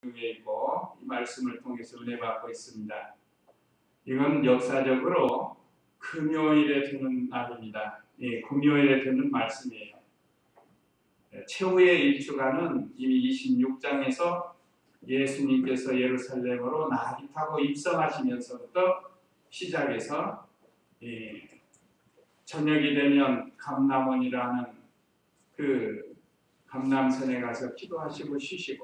중에 있고 이 말씀을 통해서 은혜 받고 있습니다. 이건 역사적으로 금요일에 드는 날입니다. 금요일에 드는 말씀이에요. 최후의 일주간은 이미 26장에서 예수님께서 예루살렘으로 나귀 타고 입성하시면서부터 시작해서 저녁이 되면 감람원이라는 그 감람산에 가서 기도하시고 쉬시고,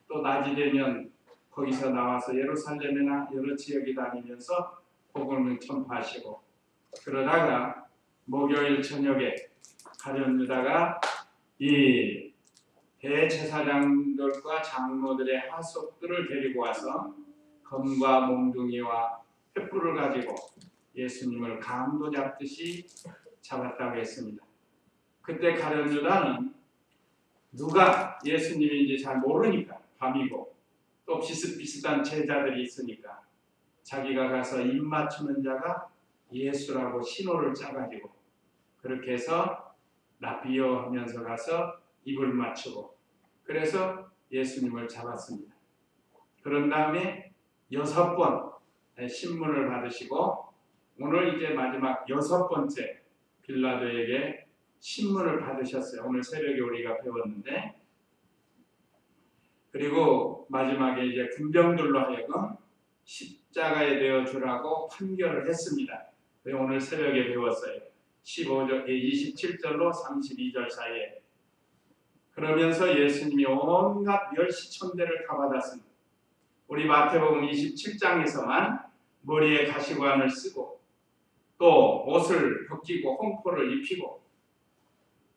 또 낮이 되면 거기서 나와서 예루살렘이나 여러 지역에 다니면서 복음을 전파하시고, 그러다가 목요일 저녁에 가룟 유다가 이 대제사장들과 장로들의 하속들을 데리고 와서 검과 몽둥이와 횃불을 가지고 예수님을 강도 잡듯이 잡았다고 했습니다. 그때 가룟 유다는 누가 예수님인지 잘 모르니까, 밤이고 또 비슷비슷한 제자들이 있으니까 자기가 가서 입 맞추는 자가 예수라고 신호를 짜가지고 그렇게 해서 라비오 하면서 가서 입을 맞추고, 그래서 예수님을 잡았습니다. 그런 다음에 6번 신문을 받으시고, 오늘 이제 마지막 6번째 빌라도에게 신문을 받으셨어요. 오늘 새벽에 우리가 배웠는데, 그리고 마지막에 이제 군병들로 하여금 십자가에 되어 주라고 판결을 했습니다. 오늘 새벽에 배웠어요. 27절로 32절 사이에. 그러면서 예수님이 온갖 멸시천대를 다 받았습니다. 우리 마태복음 27장에서만 머리에 가시관을 쓰고 또 옷을 벗기고 홍포를 입히고,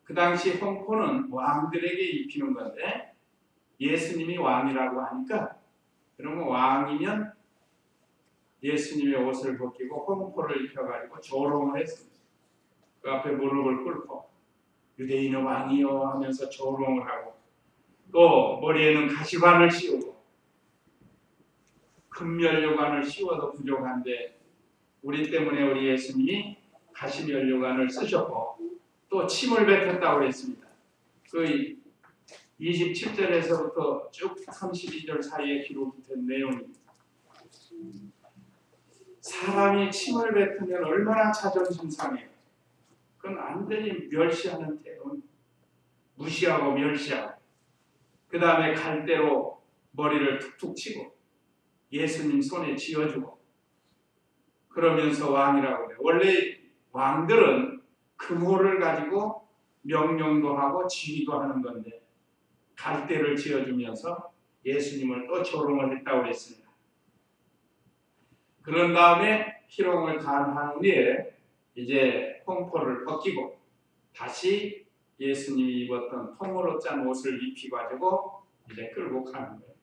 그 당시 홍포는 왕들에게 입히는 건데 예수님이 왕이라고 하니까, 그러면 왕이면 예수님의 옷을 벗기고 홍포를 입혀가지고 조롱을 했습니다. 그 앞에 무릎을 꿇고 유대인의 왕이요 하면서 조롱을 하고, 또 머리에는 가시관을 씌우고, 금면류관을 씌워도 부족한데 우리 때문에 우리 예수님이 가시면류관을 쓰셨고 또 침을 뱉었다고 했습니다. 그 27절에서부터 쭉 32절 사이에 기록이 된 내용입니다. 사람이 침을 뱉으면 얼마나 자존심 상해요. 그건 완전히 멸시하는 태도, 무시하고 멸시하고, 그 다음에 갈대로 머리를 툭툭 치고 예수님 손에 쥐어주고, 그러면서 왕이라고 해요. 원래 왕들은 금호를 가지고 명령도 하고 지휘도 하는 건데 갈대를 쥐어주면서 예수님을 또 조롱을 했다고 했습니다. 그런 다음에 희롱을 한 후에 이제 홍포를 벗기고 다시 예수님이 입었던 통으로 짠 옷을 입히가지고 이제 끌고 가는 거예요.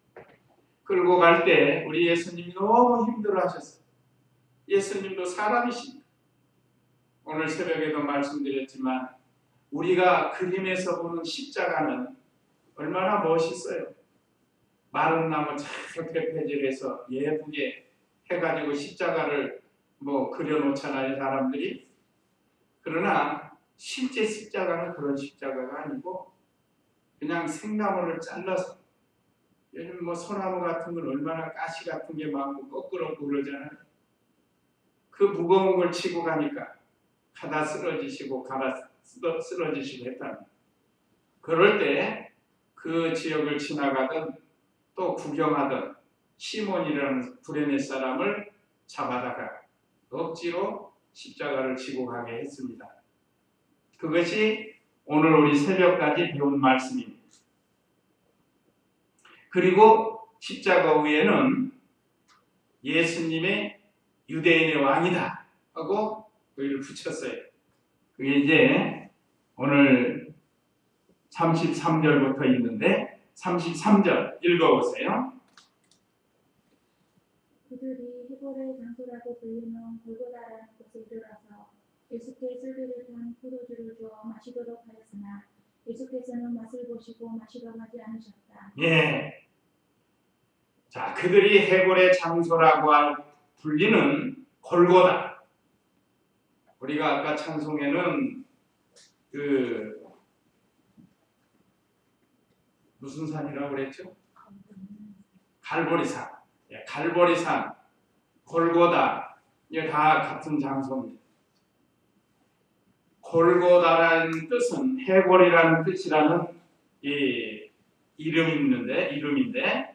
끌고 갈 때 우리 예수님이 너무 힘들어하셨어요. 예수님도 사람이십니다. 오늘 새벽에도 말씀드렸지만 우리가 그림에서 보는 십자가는 얼마나 멋있어요. 마른 나무 잘 대패질해서 예쁘게 해가지고 십자가를 그려놓잖아요, 사람들이. 그러나 실제 십자가는 그런 십자가가 아니고 그냥 생나무를 잘라서, 요즘 소나무 같은 건 얼마나 가시 같은 게 많고 거꾸로 그러잖아요. 그 무거운 걸 치고 가니까 가다 쓰러지시고 가다 쓰러지시고 했답니다. 그럴 때 그 지역을 지나가던 또 구경하던 시몬이라는 구레네 사람을 잡아다가 억지로 십자가를 지고 가게 했습니다. 그것이 오늘 우리 새벽까지 배운 말씀입니다. 그리고 십자가 위에는 예수님의 유대인의 왕이다 하고 그걸 붙였어요. 그게 이제 오늘 33절부터 있는데 33절 읽어보세요. 그들이 헤볼의 장소라고 불리는 골고다라는 곳에 이르러서 예수께 쓸개를 탄 포도주를 주어 마시도록 하였으나 예수께서는 맛을 보시고 마시라고 하지 않으셨다. 예. 자, 그들이 헤볼의 장소라고 불리는 골고다. 우리가 아까 찬송에는 무슨 산이라고 그랬죠? 갈보리산, 갈보리산, 골고다, 이게 다 같은 장소입니다. 골고다라는 뜻은 해골이라는 뜻이라는 이름인데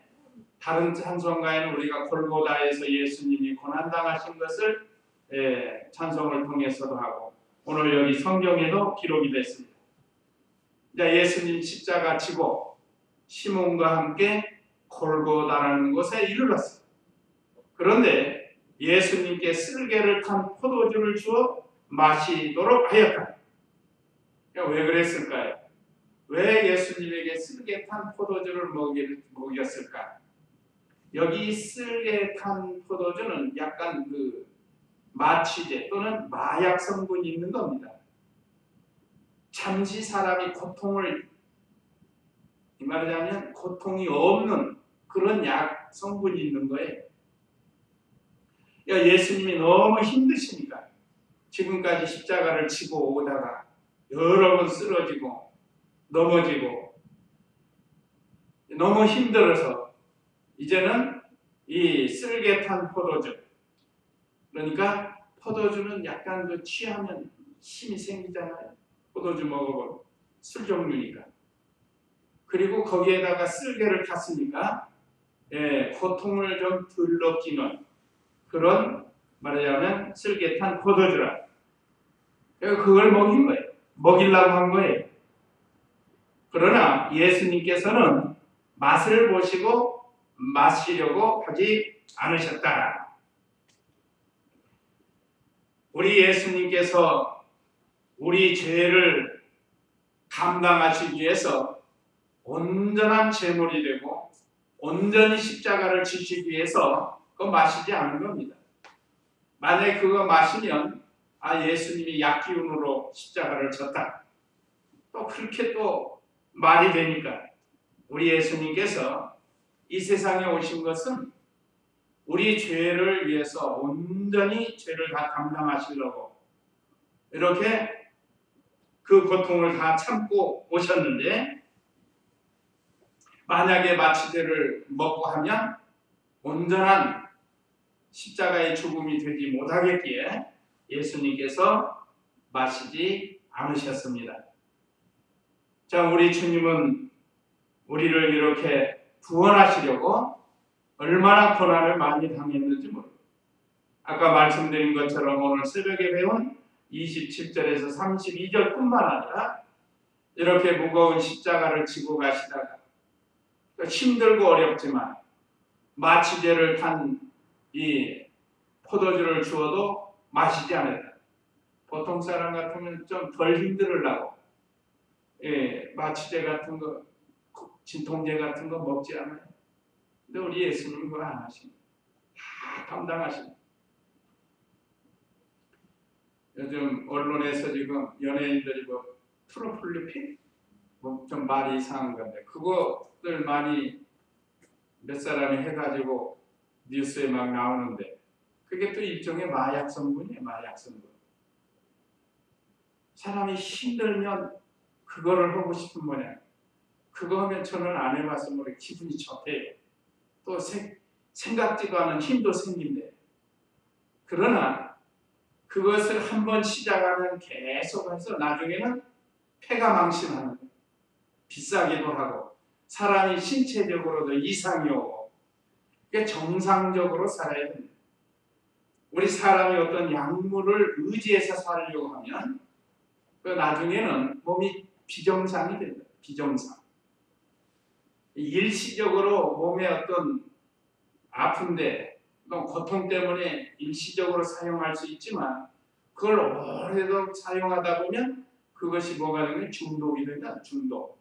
다른 찬송가에는 우리가 골고다에서 예수님이 고난당하신 것을 찬송을 통해서도 하고 오늘 여기 성경에도 기록이 됐습니다. 예수님 십자가 지고 시몬과 함께 골고다라는 곳에 이르렀어요. 그런데 예수님께 쓸개를 탄 포도주를 주어 마시도록 하였다. 왜 그랬을까요? 왜 예수님에게 쓸개 탄 포도주를 먹였을까? 여기 쓸개 탄 포도주는 약간 그 마취제 또는 마약 성분이 있는 겁니다. 잠시 사람이 고통을, 이 말하자면 고통이 없는 그런 약 성분이 있는 거예요. 예수님이 너무 힘드시니까 지금까지 십자가를 지고 오다가 여러 번 쓰러지고 넘어지고 너무 힘들어서 이제는 이 쓸개 탄 포도주, 그러니까 포도주는 약간 그 취하면 힘이 생기잖아요. 포도주 먹어보면 술 종류니까. 그리고 거기에다가 쓸개를 탔으니까 고통을 좀 덜 느끼는 그런 말하자면 쓸개 탄 포도주라. 그걸 먹인 거예요. 먹이려고 한 거예요. 그러나 예수님께서는 맛을 보시고 마시려고 하지 않으셨다. 우리 예수님께서 우리 죄를 감당하시기 위해서 온전한 제물이 되고 온전히 십자가를 지시기 위해서 그거 마시지 않은 겁니다. 만약에 그거 마시면 예수님이 약기운으로 십자가를 졌다. 또 그렇게 또 말이 되니까 우리 예수님께서 이 세상에 오신 것은 우리 죄를 위해서 온전히 죄를 다 감당하시려고 이렇게 그 고통을 다 참고 오셨는데 만약에 마취제를 먹고 하면 온전한 십자가의 죽음이 되지 못하겠기에 예수님께서 마시지 않으셨습니다. 자, 우리 주님은 우리를 이렇게 구원하시려고 얼마나 고난을 많이 당했는지 모릅니다. 아까 말씀드린 것처럼 오늘 새벽에 배운 27절에서 32절뿐만 아니라 이렇게 무거운 십자가를 지고 가시다가 힘들고 어렵지만 마취제를 탄 이 포도주를 주어도 마시지 않았다. 보통 사람 같으면 좀 덜 힘들으려고 마취제 같은 거, 진통제 같은 거 먹지 않아요. 근데 우리 예수님은 그거 안 하십니다. 다 감당하십니다. 요즘 언론에서 지금 연예인들이 트로플리핀? 좀 말이 이상한 건데 그것들 많이 몇 사람이 해가지고 뉴스에 막 나오는데 그게 또 일종의 마약 성분이에요. 마약 성분. 사람이 힘들면 그거를 하고 싶은 모양. 그거 하면 저는 안 해봐서 모르게 기분이 좋대요. 또 생각지도 않은 힘도 생긴대. 그러나 그것을 한번 시작하면 계속해서 나중에는 폐가 망신하는 거예요. 비싸기도 하고 사람이 신체적으로도 이상이 오고 그게 정상적으로 살아야 됩니다. 우리 사람이 어떤 약물을 의지해서 살려고 하면 그 나중에는 몸이 비정상이 됩니다. 비정상. 일시적으로 몸에 어떤 아픈데 고통 때문에 일시적으로 사용할 수 있지만 그걸 오래도록 사용하다 보면 그것이 뭐가 되면 중독이 된다. 중독.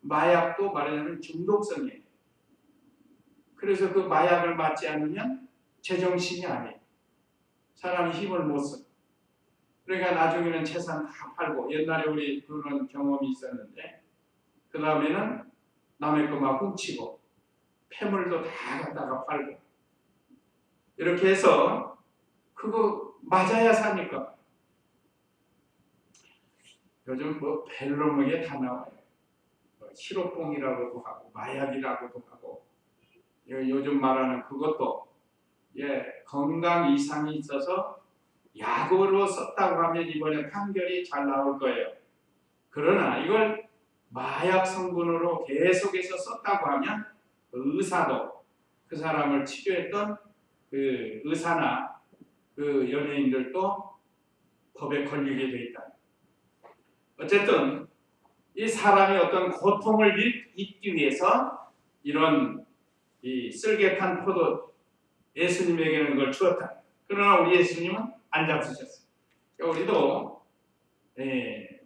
마약도 말하자면 중독성이에요. 그래서 그 마약을 맞지 않으면 제정신이 아니에요. 사람이 힘을 못 써. 그러니까 나중에는 재산 다 팔고 옛날에 우리 그런 경험이 있었는데 그 다음에는 남의 거 막 훔치고 폐물도 다 갖다가 팔고 이렇게 해서 그거 맞아야 사니까 요즘 벨로목에 다 나와요. 시로뽕이라고도 하고 마약이라고도 하고 요즘 말하는 그것도 건강 이상이 있어서 약으로 썼다고 하면 이번에 판결이 잘 나올 거예요. 그러나 이걸 마약 성분으로 계속해서 썼다고 하면 그 의사도 그 사람을 치료했던 그 의사나 그 연예인들도 법에 걸리게 돼 있다. 어쨌든 이 사람이 어떤 고통을 잊기 위해서 이런 이 쓸개탄 포도 예수님에게는 그걸 주었다. 그러나 우리 예수님은 안 잡수셨어요. 그러니까 우리도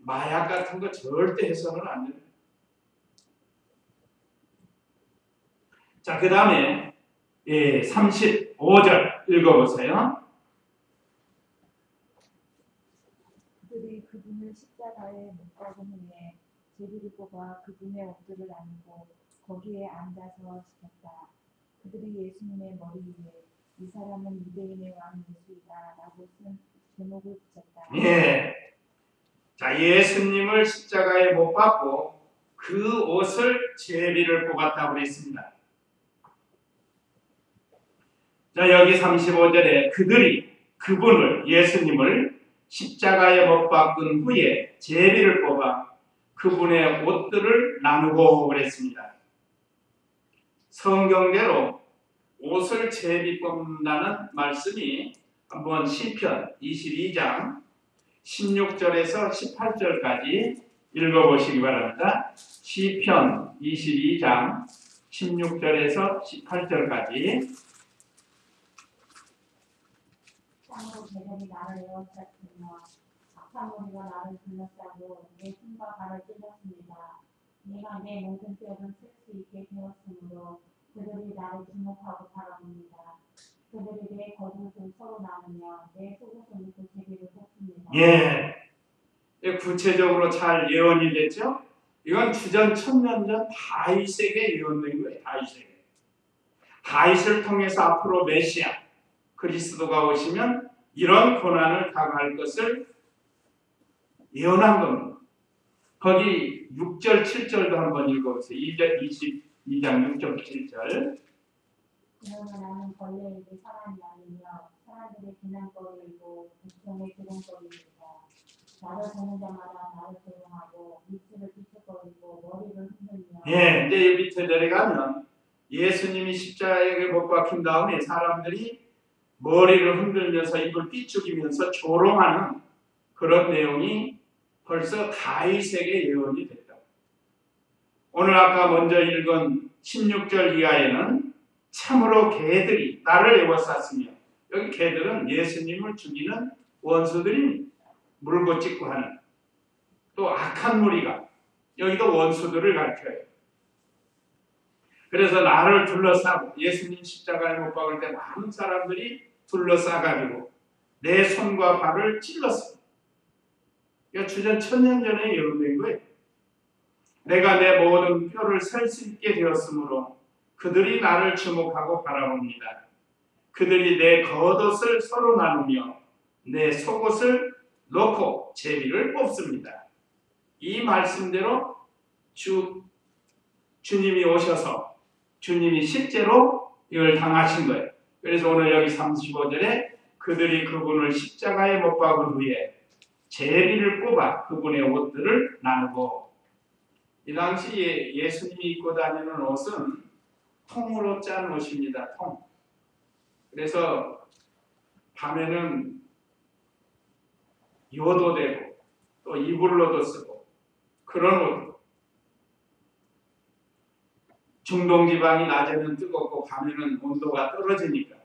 마약 같은 거 절대 해서는 안 됩니다. 자, 그 다음에 35절 읽어보세요. 그들이 그분을 십자가에 못 박은 후에 제비를 뽑아 그분의 옷들을 나누고 거기에 앉아서 시켰다. 그들이 예수님의 머리 위에 이 사람은 유대인의 왕 예수이다 라고 쓴 제목을 붙였다. 예. 자, 예수님을 십자가에 못 박고 그 옷을 제비를 뽑았다고 그랬습니다. 자, 여기 35절에 그들이 그분을 예수님을 십자가에 못 박은 후에 제비를 뽑아 그분의 옷들을 나누고 그랬습니다. 성경대로 옷을 제비 뽑는다는 말씀이 한번 시편 22장 16절에서 18절까지 읽어보시기 바랍니다. 시편 22장 16절에서 18절까지 땅으로 배들이 나를 에워쌌으며 악한 무리가 나를 둘러싸고 내 손과 발을 찔렀습니다. 내가 내 모든 뼈를 쓸 수 있게 되었으므로 그들이 나를 주목하고 바라봅니다. 그들이 내 겉옷을 서로 나누며 내 속옷을 입고 제비를 뽑습니다. 예, 구체적으로 잘 예언이 됐죠? 이건 주전 1000년 전 다윗에게 예언된 거예요. 다윗을 통해서 앞으로 메시아 그리스도가 오시면 이런 고난을 당할 것을 예언한 겁니다. 거기 6절 7절도 한번 읽어보세요. 22장 6절 7절. 그러나 나는 벌레에게 사람이 아니며 사람들의 비난거리이고 백성의 조롱거리이다. 나를 보는 자마다 나를 조롱하고 입술을 비틀거리고 머리를 흔들며. 이제 밑에 내려가면 예수님이 십자가에 못 박힌 다음에 사람들이 머리를 흔들면서 입을 삐죽이면서 조롱하는 그런 내용이 벌써 다윗에게 예언이 됐다. 오늘 아까 먼저 읽은 16절 이하에는 참으로 개들이 나를 에워쌌으며, 여기 개들은 예수님을 죽이는 원수들입니다. 물고 찍고 하는 또 악한 무리가 여기도 원수들을 가르쳐요. 그래서 나를 둘러싸고 예수님 십자가에 못 박을 때 많은 사람들이 둘러싸가지고 내 손과 발을 찔렀습니다. 그러니까 주전 1000년 전에 예언된 거예요. 내가 내 모든 뼈를 셀 수 있게 되었으므로 그들이 나를 주목하고 바라봅니다. 그들이 내 겉옷을 서로 나누며 내 속옷을 놓고 제비를 뽑습니다. 이 말씀대로 주님이 오셔서 주님이 실제로 이걸 당하신 거예요. 그래서 오늘 여기 35절에 그들이 그분을 십자가에 못 박은 후에 제비를 뽑아 그분의 옷들을 나누고, 이 당시에 예수님이 입고 다니는 옷은 통으로 짠 옷입니다. 통. 그래서 밤에는 요도 되고 또 이불로도 쓰고 그런 옷. 중동 지방이 낮에는 뜨겁고 밤에는 온도가 떨어지니까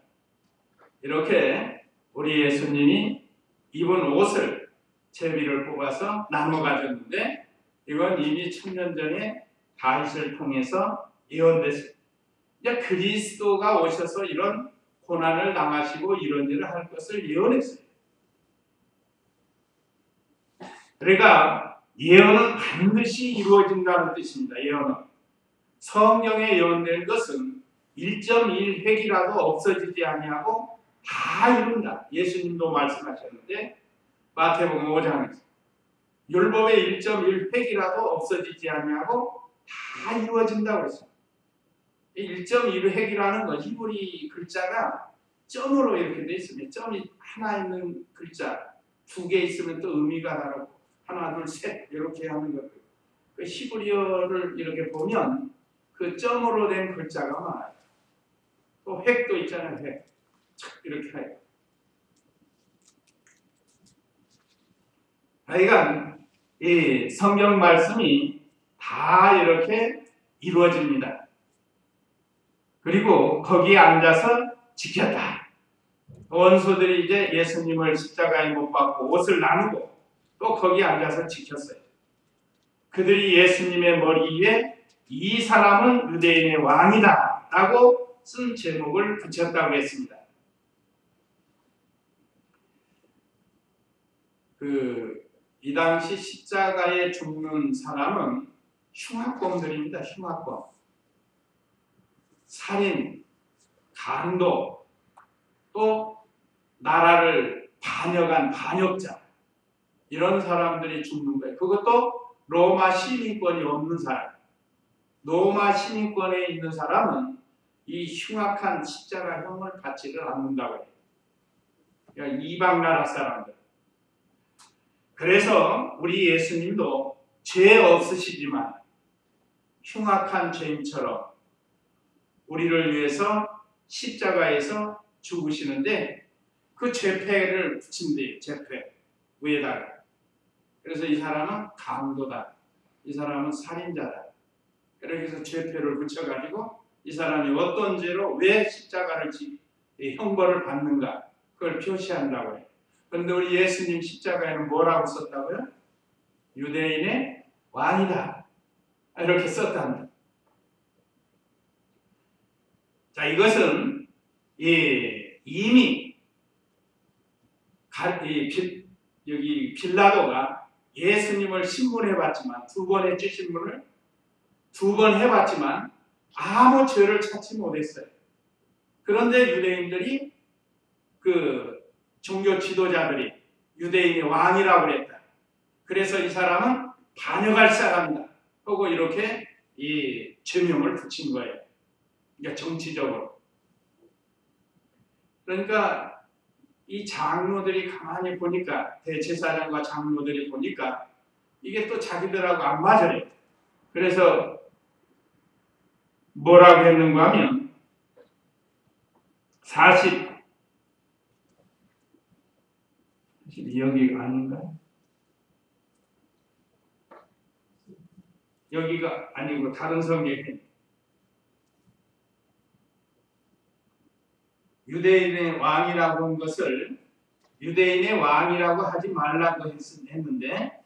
이렇게 우리 예수님이 입은 옷을 제비를 뽑아서 나눠 가졌는데, 이건 이미 1000년 전에 다윗을 통해서 예언됐어요. 이제 그리스도가 오셔서 이런 고난을 당하시고 이런 일을 할 것을 예언했어요. 그러니까 예언은 반드시 이루어진다는 뜻입니다. 예언은 성경에 예언된 것은 1.1획이라도 없어지지 아니하고 다 이룬다. 예수님도 말씀하셨는데 마태복음 5장에서 율법의 1.1획이라도 없어지지 아니하고 다 이루어진다고 했습니다. 1.1획이라는 건 히브리 글자가 점으로 이렇게 돼 있으면 점이 하나 있는 글자, 2개 있으면 또 의미가 다르고 하나, 둘, 셋 이렇게 하는 것들. 그 히브리어를 이렇게 보면 그 점으로 된 글자가 많아요. 또 획도 있잖아요. 획. 이렇게 해요. 하여간 이 성경 말씀이 다 이렇게 이루어집니다. 그리고 거기에 앉아서 지켰다. 원수들이 이제 예수님을 십자가에 못 박고 옷을 나누고 또 거기에 앉아서 지켰어요. 그들이 예수님의 머리 위에 이 사람은 유대인의 왕이다 라고 쓴 제목을 붙였다고 했습니다. 이 당시 십자가에 죽는 사람은 흉악범들입니다. 흉악범. 살인, 강도, 또 나라를 반역한 반역자, 이런 사람들이 죽는 거예요. 그것도 로마 시민권이 없는 사람. 로마 시민권에 있는 사람은 이 흉악한 십자가형을 받지를 않는다고 해요. 그러니까 이방 나라 사람들. 그래서 우리 예수님도 죄 없으시지만 흉악한 죄인처럼 우리를 위해서 십자가에서 죽으시는데 그 죄패를 붙인대요. 죄패 위에다가. 그래서 이 사람은 강도다. 이 사람은 살인자다. 그래서 죄패를 붙여가지고 이 사람이 어떤 죄로 왜 십자가를 형벌을 받는가 그걸 표시한다고 해요. 그런데 우리 예수님 십자가에는 뭐라고 썼다고요? 유대인의 왕이다. 이렇게 썼답니다. 자, 이것은 이미 여기 빌라도가 예수님을 신문해봤지만 두 번의 신문을 2번 해봤지만 아무 죄를 찾지 못했어요. 그런데 유대인들이 종교 지도자들이 유대인의 왕이라고 그랬다. 그래서 이 사람은 반역할 사람이다. 하고 이렇게 이 죄명을 붙인 거예요. 그러니까 정치적으로. 그러니까 이 장로들이 가만히 보니까 대제사장과 장로들이 보니까 이게 또 자기들하고 안 맞아요. 그래서 뭐라고 했는가 하면 42여기가 아닌가요? 여기가 아니고 다른 성경에 유대인의 왕이라고 한 것을 유대인의 왕이라고 하지 말라고 했는데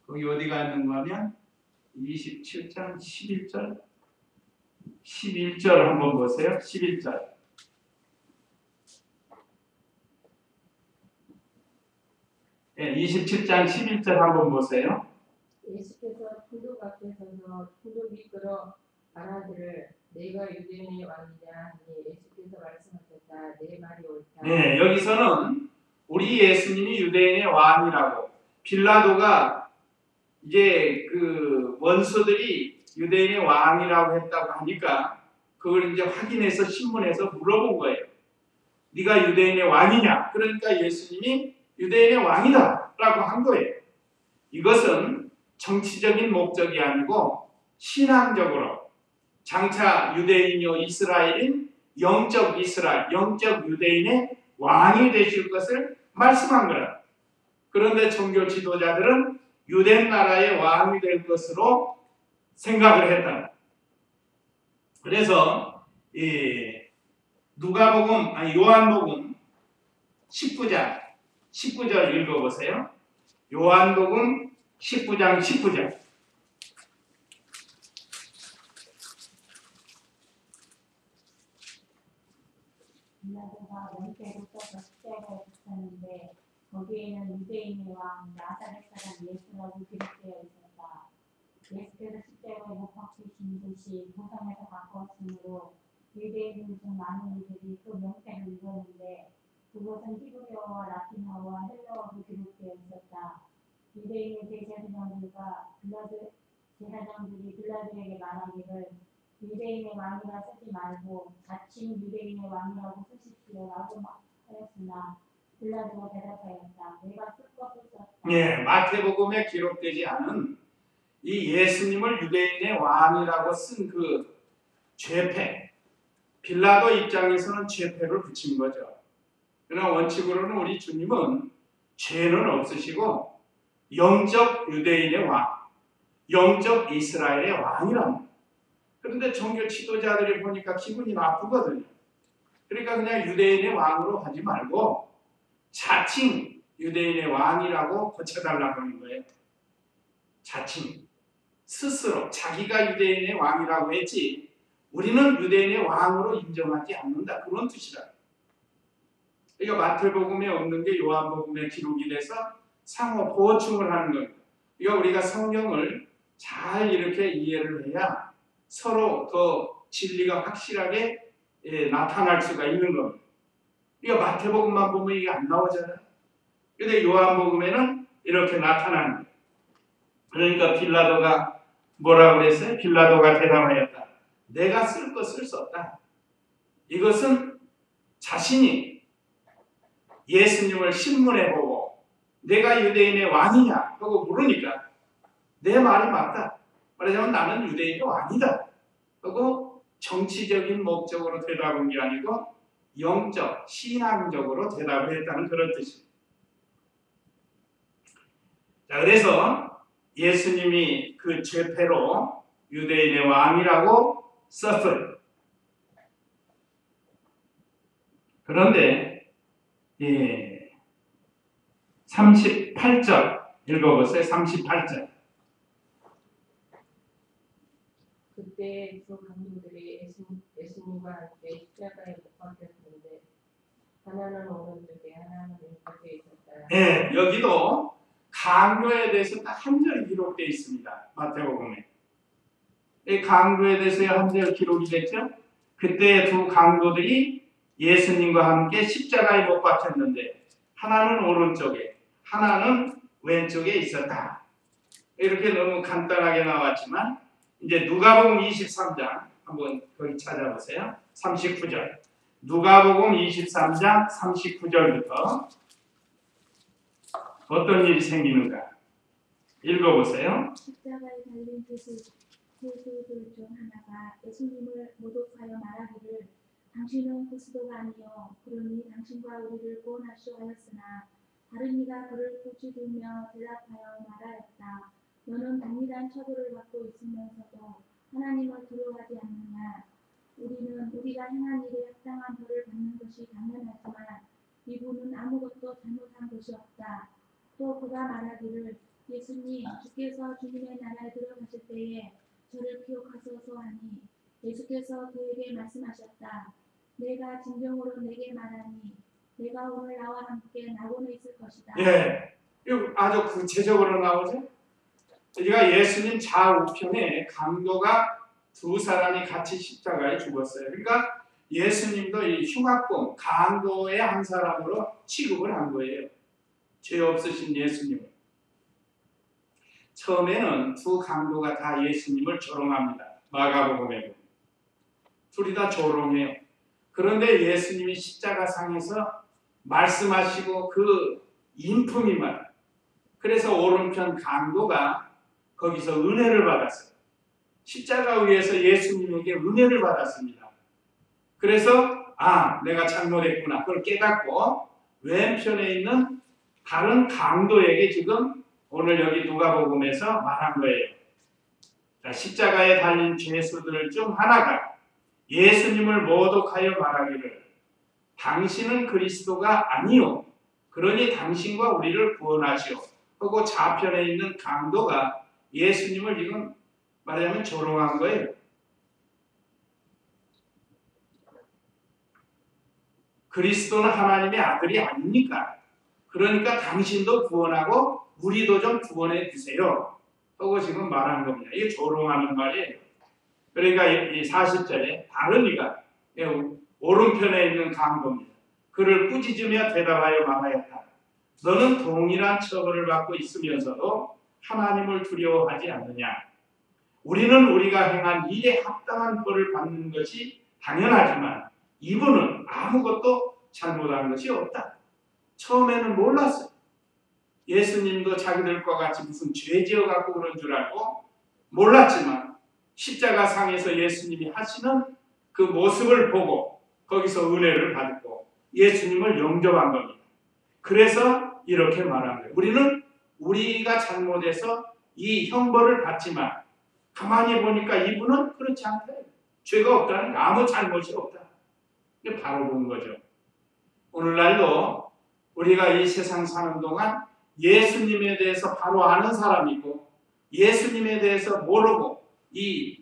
거기 어디가 있는가 하면 27장 11절 11절 한번 보세요. 11절. 네, 27장 11절 한번 보세요. 예수께서 풀도 앞에서서 풀도 이끌어 말하기를 내가 유대인의 왕이냐 하니 예수께서 말씀하셨다. 내 말이 옳다. 네, 여기서는 우리 예수님이 유대인의 왕이라고 빌라도가 이제 원수들이 유대인의 왕이라고 했다고 하니까 그걸 이제 확인해서 신문에서 물어본 거예요. 네가 유대인의 왕이냐? 그러니까 예수님이 유대인의 왕이다 라고 한 거예요. 이것은 정치적인 목적이 아니고 신앙적으로 장차 유대인이요 이스라엘인 영적 이스라엘, 영적 유대인의 왕이 되실 것을 말씀한 거라. 그런데 종교 지도자들은 유대 나라의 왕이 될 것으로 생각을 했다. 그래서 요한복음 19절 읽어보세요. 요한복음 19장 19절. 빌라도가 원죄로 써서 십자가에 붙였는데 거기에는 유대인의 왕 나사렛 사람 예수라고 기록되어 있었다. 예수께서 십자가에 못 박히신 곳이 도성에서 가까웠으므로 유대인들 중 많은 이들이 그 명패를 읽었는데 그것은 히브리어와 라틴어와 헬라어로 기록되어 있었다. 유대인의 제사장들이 빌라도에게 말하기를 유대인의 왕이라 쓰지 말고 자칭 유대인의 왕이라고 쓰십시오라고 하였으나 빌라도가 대답하였다. 내가 쓸 것을 썼다. 예, 마태복음에 기록되지 않은 이 예수님을 유대인의 왕이라고 쓴 그 죄패, 빌라도 입장에서는 죄패를 붙인 거죠. 그러나 원칙으로는 우리 주님은 죄는 없으시고 영적 유대인의 왕, 영적 이스라엘의 왕이랍니다. 그런데 종교 지도자들이 보니까 기분이 나쁘거든요. 그러니까 그냥 유대인의 왕으로 하지 말고 자칭 유대인의 왕이라고 고쳐달라고 하는 거예요. 자칭. 스스로 자기가 유대인의 왕이라고 했지 우리는 유대인의 왕으로 인정하지 않는다. 그런 뜻이라. 그러니까 마태복음에 없는 게 요한복음에 기록이 돼서 상호 보충을 하는 거예요. 그러니까 우리가 성경을 잘 이렇게 이해를 해야 서로 더 진리가 확실하게 나타날 수가 있는 겁니다. 그러니까 마태복음만 보면 이게 안 나오잖아요. 그런데 요한복음에는 이렇게 나타나는 거예요. 그러니까 빌라도가 뭐라고 그랬어요? 빌라도가 대답하였다. 내가 쓸 것을 썼다. 이것은 자신이 예수님을 신문해 보고 내가 유대인의 왕이냐 하고 물으니까 내 말이 맞다. 말하자면 나는 유대인의 왕이다. 하고 정치적인 목적으로 대답한 게 아니고 영적, 신앙적으로 대답을 했다는 그런 뜻입니다. 자, 그래서 예수님이 그 죄패로 유대인의 왕이라고 썼어요. 그런데 38절 읽어보세요. 38절. 그때 두 강도들이 예수님과 함께 십자가에 못 박혔는데 하나는 오른쪽에 하나는 왼쪽에 있었다. 네, 여기도 강도에 대해서 딱 한 절이 기록되어 있습니다. 마태복음에. 이 강도에 대해서 한 절 기록이 됐죠. 그때 두 강도들이 예수님과 함께 십자가에 못 박혔는데 하나는 오른쪽에 하나는 왼쪽에 있었다. 이렇게 너무 간단하게 나왔지만 이제 누가복음 23장 한번 거기 찾아보세요. 39절. 누가복음 23장 39절부터 어떤 일이 생기는가 읽어보세요. 십자가에 달린 죄수들 중 하나가 예수님을 모독하여 말하기를 당신은 그리스도가 아니요 그러니 당신과 우리를 구원하시오 하였으나 다른 이가 그를 꾸짖으며 대답하여 말하였다. 너는 당연한 처벌을 받고 있으면서도 하나님을 두려워하지 않느냐. 우리는 우리가 행한 일에 합당한 벌을 받는 것이 당연하지만 이분은 아무것도 잘못한 것이 없다. 또 그가 말하기를 예수님 주께서 주님의 나라에 들어가실 때에 저를 기억하소서 하니 예수께서 그에게 말씀하셨다. 내가 진정으로 내게 말하니 내가 오늘 나와 함께 낙원에 있을 것이다. 예, 이거 아주 구체적으로 나오죠. 우리가 예수님 좌우편에 강도가 두 사람이 같이 십자가에 죽었어요. 그러니까 예수님도 이 흉악범, 강도의 한 사람으로 취급을 한 거예요. 죄 없으신 예수님을. 처음에는 두 강도가 다 예수님을 조롱합니다. 마가복음에 보면. 둘이 다 조롱해요. 그런데 예수님이 십자가상에서 말씀하시고 그 인품이만 그래서 오른편 강도가 거기서 은혜를 받았어요. 십자가 위에서 예수님에게 은혜를 받았습니다. 그래서 내가 잘못했구나 그걸 깨닫고 왼편에 있는 다른 강도에게 지금 오늘 여기 누가복음에서 말한 거예요. 자, 십자가에 달린 죄수들 중 하나가 예수님을 모독하여 말하기를 당신은 그리스도가 아니요 그러니 당신과 우리를 구원하시오 하고 좌편에 있는 강도가 예수님을 지금 말하자면 조롱한 거예요. 그리스도는 하나님의 아들이 아닙니까? 그러니까 당신도 구원하고 우리도 좀 구원해 주세요 하고 지금 말한 겁니다. 이게 조롱하는 말이에요. 그러니까 이 40절에 다른 이가 오른편에 있는 강도입니다. 그를 꾸짖으며 대답하여 말하였다. 너는 동일한 처벌을 받고 있으면서도 하나님을 두려워하지 않느냐. 우리는 우리가 행한 일에 합당한 벌을 받는 것이 당연하지만 이분은 아무것도 잘못한 것이 없다. 처음에는 몰랐어요. 예수님도 자기들과 같이 무슨 죄 지어갖고 그런 줄 알고 몰랐지만 십자가 상에서 예수님이 하시는 그 모습을 보고 거기서 은혜를 받고 예수님을 영접한 겁니다. 그래서 이렇게 말한 거예요. 우리는 우리가 잘못해서 이 형벌을 받지만 가만히 보니까 이분은 그렇지 않다. 죄가 없다는 거, 아무 잘못이 없다. 이게 바로 본 거죠. 오늘날도 우리가 이 세상 사는 동안 예수님에 대해서 바로 아는 사람이고 예수님에 대해서 모르고 이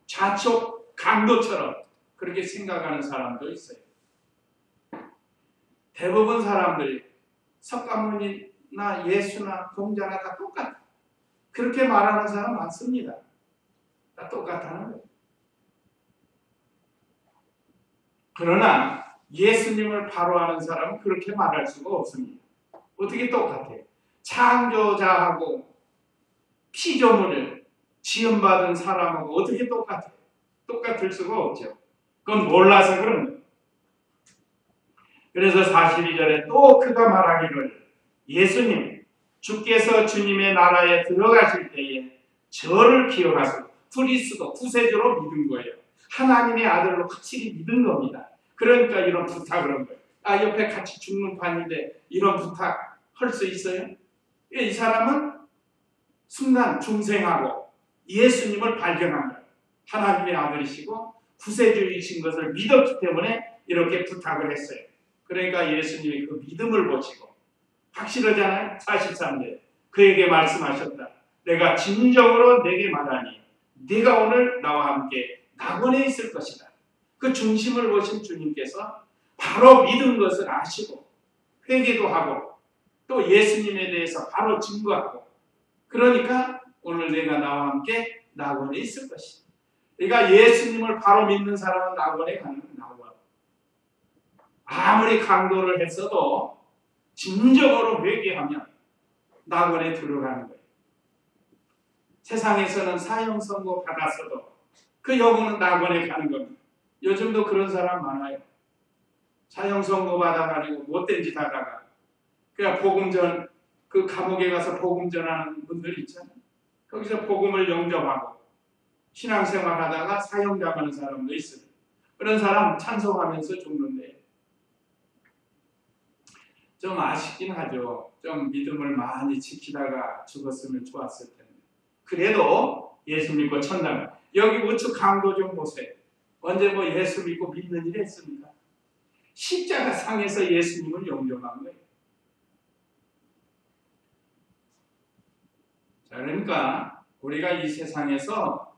좌측 강도처럼 그렇게 생각하는 사람도 있어요. 대부분 사람들이 석가모니나 예수나 공자나 다 똑같아. 그렇게 말하는 사람 많습니다. 다 똑같다는 거예요. 그러나 예수님을 바로 아는 사람은 그렇게 말할 수가 없습니다. 어떻게 똑같아요? 창조자하고 피조물을 지음받은 사람하고 어떻게 똑같아요? 똑같을 수가 없죠. 그건 몰라서 그런 거예요. 그래서 42절에 또 그가 말하기를 예수님 주께서 주님의 나라에 들어가실 때에 저를 기억하시고 그리스도 구세주로 믿은 거예요. 하나님의 아들로 확실히 믿은 겁니다. 그러니까 이런 부탁을 한 거예요. 아, 옆에 같이 죽는 판인데 이런 부탁 할 수 있어요? 이 사람은 순간 중생하고 예수님을 발견한 거예요. 하나님의 아들이시고 구세주이신 것을 믿었기 때문에 이렇게 부탁을 했어요. 그러니까 예수님이 그 믿음을 보시고 확실하잖아요. 43절 그에게 말씀하셨다. 내가 진정으로 내게 말하니 네가 오늘 나와 함께 낙원에 있을 것이다. 그 중심을 보신 주님께서 바로 믿은 것을 아시고 회개도 하고 또 예수님에 대해서 바로 증거하고 그러니까 오늘 내가 나와 함께 낙원에 있을 것이다. 그러니까 예수님을 바로 믿는 사람은 낙원에 가는 낙원. 아무리 강도를 했어도 진정으로 회개하면 낙원에 들어가는 거예요. 세상에서는 사형 선고 받았어도 그 영혼은 낙원에 가는 겁니다. 요즘도 그런 사람 많아요. 사형 선고 받아가지고 못된 짓 하다가 그냥 복음전 그 감옥에 가서 복음 전하는 분들 있잖아요. 거기서 복음을 영접하고 신앙생활 하다가 사형 당하는 사람도 있어요. 그런 사람 찬송하면서 죽는데 좀 아쉽긴 하죠. 좀 믿음을 많이 지키다가 죽었으면 좋았을 텐데. 그래도 예수 믿고 천당. 여기 우측 강도 좀 보세요. 언제 뭐 예수 믿고 믿는 일 했습니까? 십자가 상에서 예수님을 영접한 거예요. 자, 그러니까 우리가 이 세상에서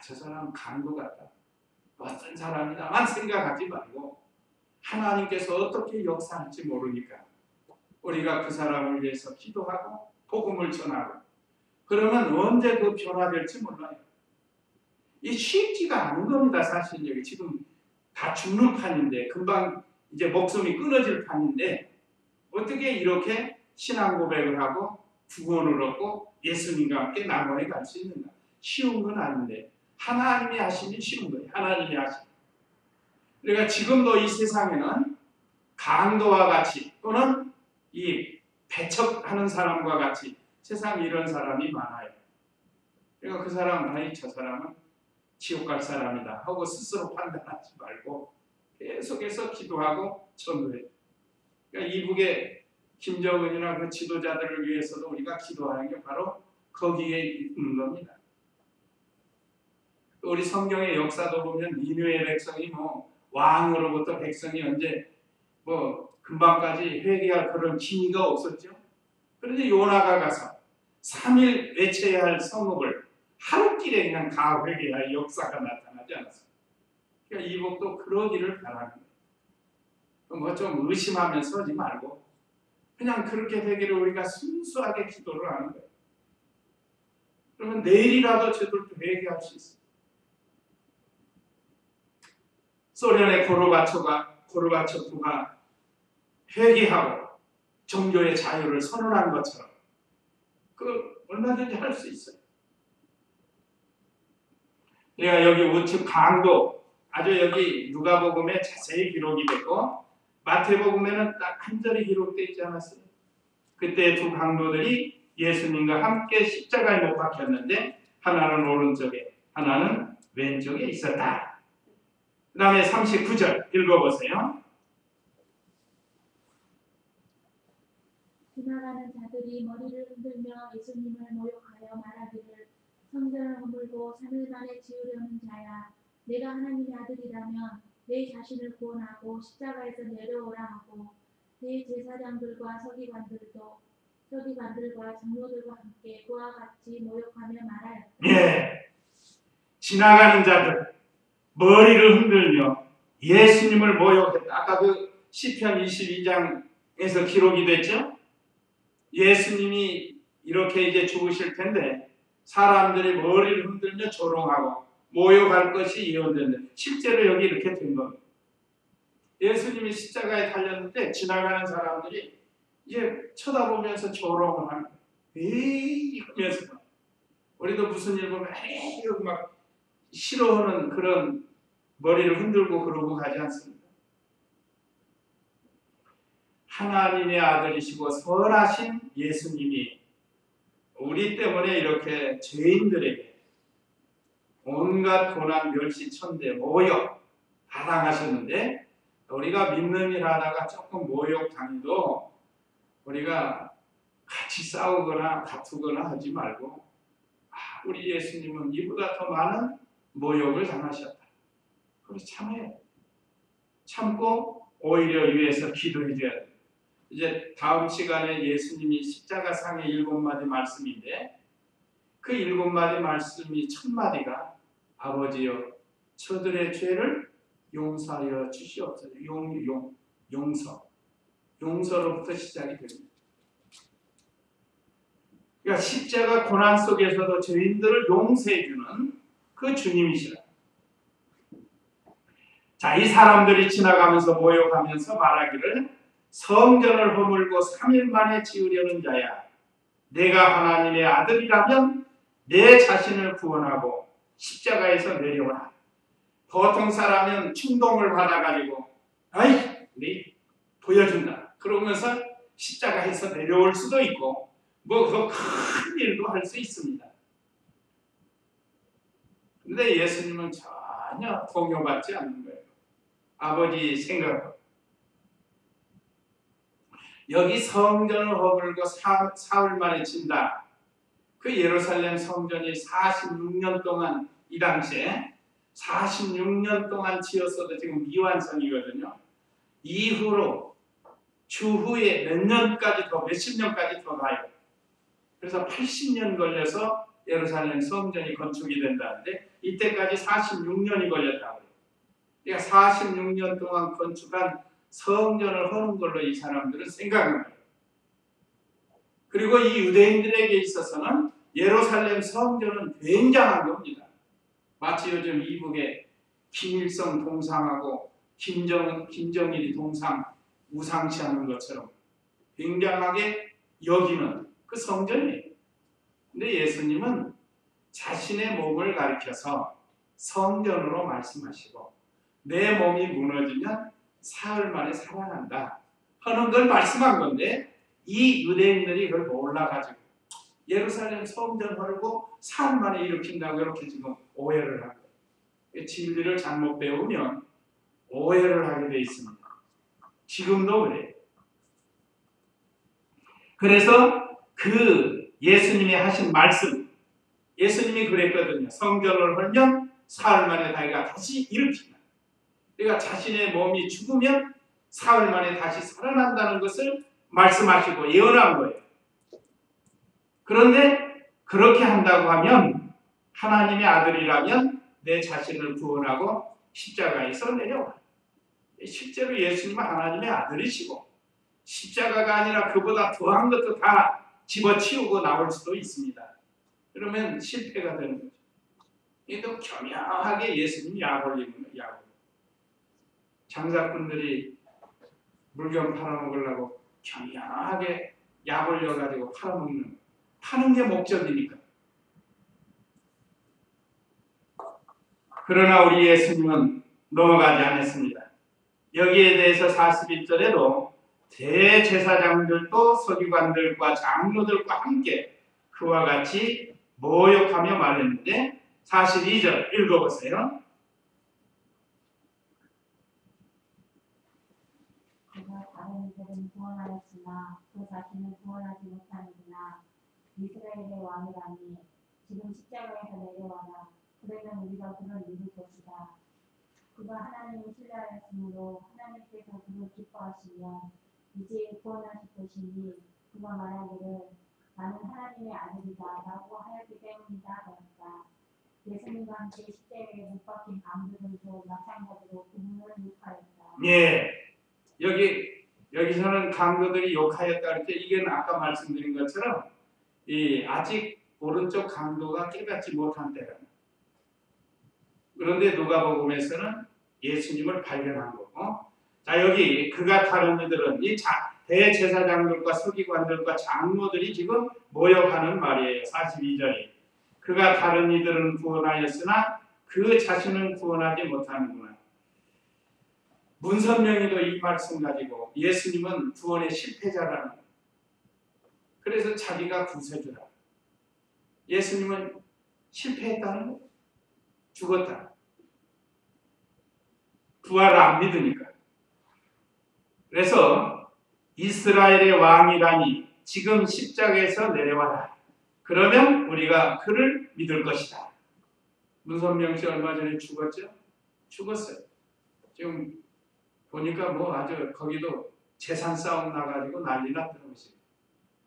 저 사람 강도 같다. 어떤 사람이다만 생각하지 말고 하나님께서 어떻게 역사할지 모르니까 우리가 그 사람을 위해서 기도하고 복음을 전하고 그러면 언제 그 변화될지 몰라요. 이 쉽지가 않은 겁니다. 사실 여기 지금 다 죽는 판인데 금방 이제 목숨이 끊어질 판인데 어떻게 이렇게 신앙 고백을 하고 구원을 얻고 예수님과 함께 낙원에 갈 수 있는가? 쉬운 건 아닌데 하나님이 하시니 쉬운 거예요. 하나님이 하시니. 그러니까 지금도 이 세상에는 강도와 같이 또는 이 배척하는 사람과 같이 세상에 이런 사람이 많아요. 그러니까 그 사람, 아니 저 사람은 지옥 갈 사람이다 하고 스스로 판단하지 말고 계속해서 기도하고 전도해요. 그러니까 이북의 김정은이나 그 지도자들을 위해서도 우리가 기도하는 게 바로 거기에 있는 겁니다. 또 우리 성경의 역사도 보면 니느웨 백성이 뭐 왕으로부터 백성이 언제 뭐 금방까지 회개할 그런 기미가 없었죠. 그런데 요나가 가서 3일 외쳐야 할 성읍을 하루길에 그냥 다 회개할 역사가 나타나지 않았어요. 그러니까 이복도 그러기를 바라는 거예요. 뭐 좀 의심하면서 하지 말고 그냥 그렇게 되기를 우리가 순수하게 기도를 하는 거예요. 그러면 내일이라도 저들도 회개할 수 있어요. 소련의 고르바초프가 회개하고 종교의 자유를 선언한 것처럼 그 얼마든지 할 수 있어요. 그러니까 여기 우측 강도 아주 여기 누가복음에 자세히 기록이 됐고 마태복음에는 딱 한 절이 기록되어 있지 않았어요? 그때 두 강도들이 예수님과 함께 십자가에 못 박혔는데 하나는 오른쪽에 하나는 왼쪽에 있었다. 그 다음에 39절 읽어보세요. 지나가는 자들이 머리를 흔들며 예수님을 모욕하여 말하기를 성전을 허물고 3일 만에 지으려는 자야, 내가 하나님의 아들이라면 내 자신을 구원하고 십자가에서 내려오라 하고 대제사장들과 서기관들과 장로들과 함께 그와 같이 모욕하며 말하였다. 예, 지나가는 자들 머리를 흔들며 예수님을 모욕했다. 아까 그 시편 22장에서 기록이 됐죠? 예수님이 이렇게 이제 죽으실 텐데 사람들이 머리를 흔들며 조롱하고 모욕할 것이 예언됐는데 실제로 여기 이렇게 된 겁니다. 예수님이 십자가에 달렸는데 지나가는 사람들이 이제 쳐다보면서 조롱을 하는 거예요. 에이 하면서 우리도 무슨 일 보면 에이 막 싫어하는 그런 머리를 흔들고 그러고 가지 않습니까? 하나님의 아들이시고 선하신 예수님이 우리 때문에 이렇게 죄인들에게 온갖 고난, 멸시, 천대, 모욕 다 당하셨는데 우리가 믿는 일 하다가 조금 모욕 당해도 우리가 같이 싸우거나 다투거나 하지 말고 우리 예수님은 이보다 더 많은 모욕을 당하셨다. 그래서 참아요. 참고 오히려 위해서 기도해줘야 돼요. 이제 다음 시간에 예수님이 십자가상의 7마디 말씀인데 그 7마디 말씀이 첫 마디가 아버지여 저들의 죄를 용서하여 주시옵소서. 용서로부터 시작이 됩니다. 그러니까 십자가 고난 속에서도 죄인들을 용서해주는 그 주님이시라. 자, 이 사람들이 지나가면서 모욕하면서 말하기를 성전을 허물고 3일 만에 지으려는 자야, 내가 하나님의 아들이라면 내 자신을 구원하고 십자가에서 내려오라. 보통 사람은 충동을 받아가지고 아이 우리 보여준다 그러면서 십자가에서 내려올 수도 있고 뭐 그 큰 일도 할 수 있습니다. 근데 예수님은 전혀 동요받지 않는 거예요. 아버지 생각. 여기 성전을 허물고 사흘 만에 진다. 그 예루살렘 성전이 46년 동안 이 당시에 46년 동안 지었어도 지금 미완성이거든요. 이후로 추후에 몇 년까지 더 몇십 년까지 더 가요. 그래서 80년 걸려서 예루살렘 성전이 건축이 된다는데 이때까지 46년이 걸렸다고 해요. 그러니까 46년 동안 건축한 성전을 허는 걸로 이 사람들은 생각을 해요. 그리고 이 유대인들에게 있어서는 예루살렘 성전은 굉장한 겁니다. 마치 요즘 이북에 김일성 동상하고 김정일이 동상 우상시하는 것처럼 굉장하게 여기는 그 성전이에요. 근데 예수님은 자신의 몸을 가리켜서 성전으로 말씀하시고 내 몸이 무너지면 사흘 만에 살아난다 하는 걸 말씀한 건데 이 유대인들이 그걸 몰라가지고 예루살렘 성전 허르고 사흘 만에 일으킨다고 이렇게 지금 오해를 하고 진리를 잘못 배우면 오해를 하게 돼 있습니다. 지금도 그래요. 그래서 그 예수님이 하신 말씀, 예수님이 그랬거든요. 성전을 헐면 사흘 만에 자기가 다시 일으킨다. 그러니까 자신의 몸이 죽으면 사흘 만에 다시 살아난다는 것을 말씀하시고 예언한 거예요. 그런데 그렇게 한다고 하면 하나님의 아들이라면 내 자신을 구원하고 십자가에서 내려와. 실제로 예수님은 하나님의 아들이시고 십자가가 아니라 그보다 더한 것도 다 집어치우고 나올 수도 있습니다. 그러면 실패가 되는 거죠. 이도 겸허하게 예수님 약 올리는 거예요. 약. 장사꾼들이 물건 팔아먹으려고 겸허하게 약 올려가지고 팔아먹는 거예요. 파는 게 목적이니까. 그러나 우리 예수님은 넘어가지 않았습니다. 여기에 대해서 41절에도 대제사장들도 서기관들과 장로들과 함께 그와 같이 모욕하며 말했는데 42절 읽어보세요. 그가 다른 이들은 구원하였으나 그 자신은 구원하지 못하는구나. 이스라엘의 왕이라니 지금 십자가에서 내려와라. 그러면 우리가 그를 믿을 것이다. 그가 하나님을 신뢰하였으므로 하나님께서 그를 기뻐하시면 이제 구원하실 것이니 그가 말하기를 나는 하나님의 아들이다 라고 하였기 때문이다 하였다. 예수님과 함께 십자가에 못 박힌 강도들도 마찬가지로 그분을 욕하였다. 예, 여기서는 강도들이 욕하였다 할 때 이게 아까 말씀드린 것처럼 아직 오른쪽 강도가 깨닫지 못한 때라. 그런데 누가복음에서는 예수님을 발견한 거고, 자 여기 그가 다른 이들은 이 대제사장들과 서기관들과 장로들이 지금 모욕하는 말이에요. 42절이 그가 다른 이들은 구원하였으나 그 자신은 구원하지 못하는구나. 문선명이도 이 말씀 가지고 예수님은 구원의 실패자라는 거예요. 그래서 자기가 구세주라. 예수님은 실패했다는 거예요. 죽었다. 부활을 안 믿으니까. 그래서 이스라엘의 왕이라니 지금 십자가에서 내려와라. 그러면 우리가 그를 믿을 것이다. 문선명 씨 얼마 전에 죽었죠? 죽었어요. 지금 보니까 뭐 아주 거기도 재산 싸움 나가지고 난리 났더라고요.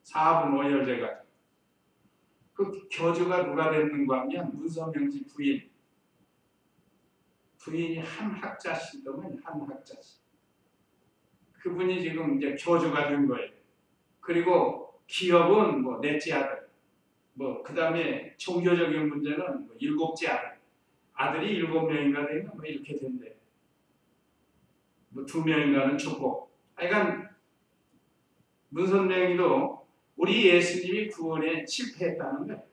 사분 오열돼가지고. 그 교주가 누가 됐는가 하면 문선명 씨 부인이 한 학자시더만 한 학자시. 그분이 지금 이제 교주가 된 거예요. 그리고 기업은 뭐 넷째 아들, 뭐 그다음에 종교적인 문제는 뭐 일곱째 아들이 7명인가 되면 뭐 이렇게 된대. 뭐 2명인가는 죽고. 하여간 문선명이도 우리 예수님이 구원에 실패했다는 거예요.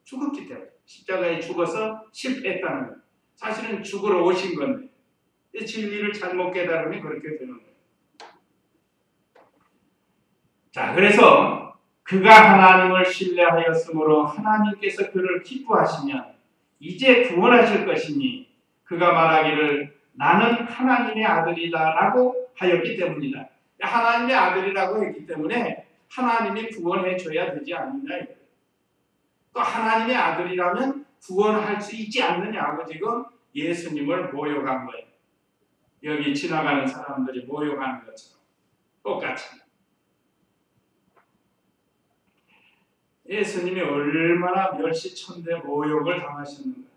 죽었기 때문에 십자가에 죽어서 실패했다는 거예요. 사실은 죽으러 오신 건데 진리를 잘못 깨달으면 그렇게 되는 거예요. 자, 그래서 그가 하나님을 신뢰하였으므로 하나님께서 그를 기뻐하시면 이제 구원하실 것이니 그가 말하기를 나는 하나님의 아들이다 라고 하였기 때문이다. 하나님의 아들이라고 했기 때문에 하나님이 구원해 줘야 되지 않느냐. 또 하나님의 아들이라면 구원할 수 있지 않느냐고 지금 예수님을 모욕한 거예요. 여기 지나가는 사람들이 모욕하는 것처럼 똑같이. 예수님이 얼마나 멸시천대 모욕을 당하셨는가.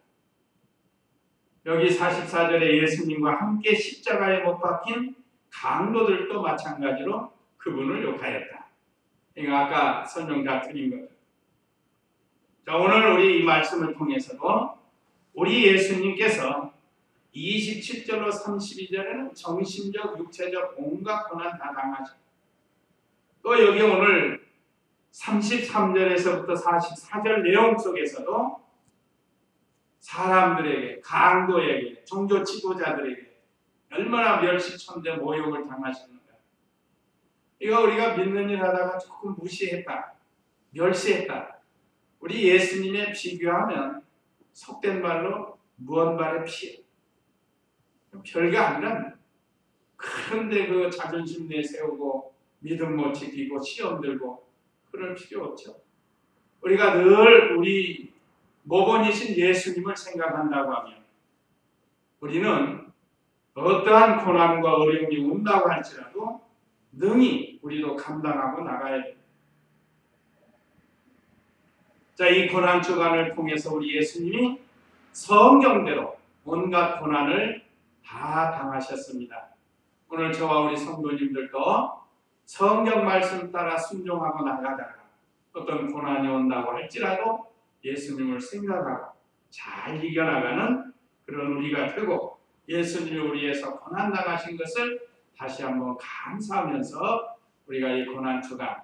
여기 44절에 예수님과 함께 십자가에 못 박힌 강도들도 마찬가지로 그분을 욕하였다. 그러니까 아까 설명 다 드린 거죠. 자, 오늘 우리 이 말씀을 통해서도 우리 예수님께서 27절로 32절에는 정신적, 육체적 온갖 고난 다 당하셨고 또 여기 오늘 33절에서부터 44절 내용 속에서도 사람들에게, 강도에게, 종교 지도자들에게 얼마나 멸시천대 모욕을 당하시는가. 이거 우리가 믿는 일 하다가 조금 무시했다, 멸시했다. 우리 예수님에 비교하면 속된 말로 무언발의 피. 별게 아니라 그런데 그 자존심 내세우고 믿음 못 지키고 시험 들고 그럴 필요 없죠. 우리가 늘 우리 모본이신 예수님을 생각한다고 하면 우리는 어떠한 고난과 어려움이 온다고 할지라도 능히 우리도 감당하고 나가야 됩니다. 자, 이 고난 주간을 통해서 우리 예수님이 성경대로 온갖 고난을 다 당하셨습니다. 오늘 저와 우리 성도님들도 성경 말씀 따라 순종하고 나가다가 어떤 고난이 온다고 할지라도 예수님을 생각하고 잘 이겨나가는 그런 우리가 되고 예수님이 우리에서 고난 당하신 것을 다시 한번 감사하면서 우리가 이 고난 주간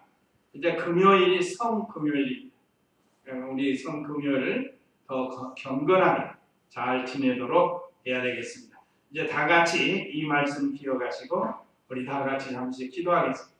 이제 금요일이 성금요일입니다. 우리 성금요일을 더 경건하게 잘 지내도록 해야 되겠습니다. 이제 다 같이 이 말씀 기억하시고 우리 다 같이 잠시 기도하겠습니다.